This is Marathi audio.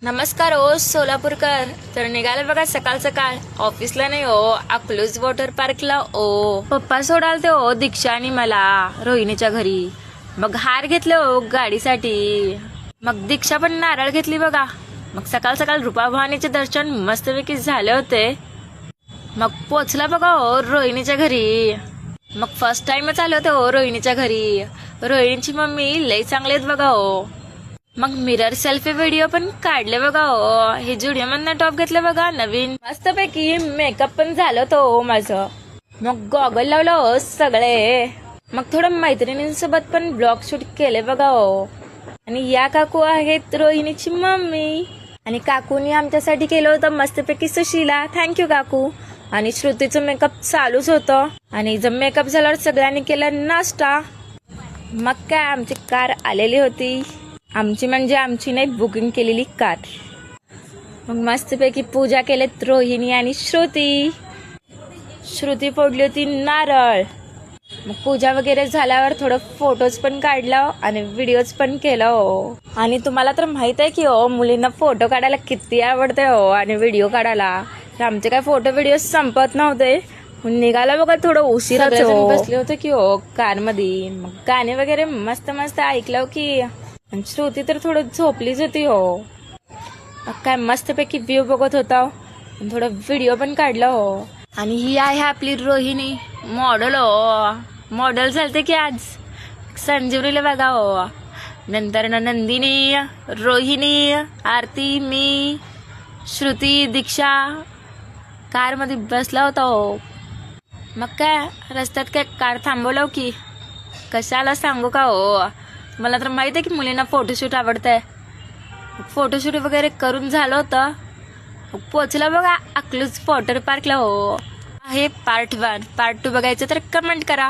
नमस्कार हो सोलापूरकर. तर निघाले बघा सकाळ सकाळ. ऑफिसला नाही हो, अकलूज वॉटर पार्कला ओ. पप्पा सोडाल ते हो दीक्षा आणि मला रोहिणीच्या घरी. मग हार घेतले हो गाडीसाठी. मग दीक्षा पण नारळ घेतली बघा. मग सकाळ सकाळ रूपाभवानीचे दर्शन मस्तपैकी झाले होते. मग पोचला बघा हो रोहिणीच्या घरी. मग फर्स्ट टाइमच आले होते हो रोहिणीच्या घरी. रोहिणीची मम्मी लई चांगले आहेत बघा हो. मग मिरर सेल्फी व्हिडिओ पण काढले बघा हो. हे जुडिओ मधनं टॉप घेतले बघा नवीन. मस्तपैकी मेकअप पण झालं होतं हो माझं. मग गॉगल लावलं हो सगळे. मग थोडं मैत्रिणींसोबत पण ब्लॉग शूट केले बघा हो. आणि या काकू आहेत रोहिणीची मम्मी. आणि काकूनी आमच्यासाठी केलं होतं मस्तपैकी सुशीला. थँक्यू काकू. आणि श्रुतीचं मेकअप चालूच होतं. आणि जर मेकअप झाल्यावर सगळ्यांनी केला नाश्ता. मग काय आमची कार आलेली होती. आमची म्हणजे आमची नाही, बुकिंग केलेली कार. मग मस्तपैकी पूजा केलेत रोहिणी आणि श्रुती फोडली होती नारळ. मग पूजा वगैरे झाल्यावर थोडं फोटोज पण काढला आणि व्हिडिओज पण केला हो. आणि तुम्हाला तर माहित आहे की हो मुलींना फोटो काढायला किती आवडते हो आणि व्हिडिओ काढायला. तर आमचे काय फोटो व्हिडिओ संपत नव्हते. निघाला बघा थोडं उशिराच हो. बसले होते की हो कार मध्ये. मग गाणे वगैरे मस्त मस्त ऐकलं की. आणि श्रुती तर थोडं झोपलीच होती हो. काय मस्तपैकी व्ह्यू बघत होता. थोडं व्हिडिओ पण काढला हो. आणि ही आहे आपली रोहिणी मॉडेल हो. मॉडेल झालते की आज संजीवनीला बघा हो. नंतर नंदिनी, रोहिणी, आरती, मी, श्रुती, दीक्षा कार मध्ये बसला होता हो. मग काय रस्त्यात काय कार थांबवलं की कशाला सांगू का हो. मला तर माहित आहे की मुलींना फोटोशूट आवडतंय. फोटोशूट वगैरे करून झालं होतं. पोचला बघा अकलूज वॉटर पार्कला हो. हे पार्ट 1. पार्ट 2 बघायचं तर कमेंट करा.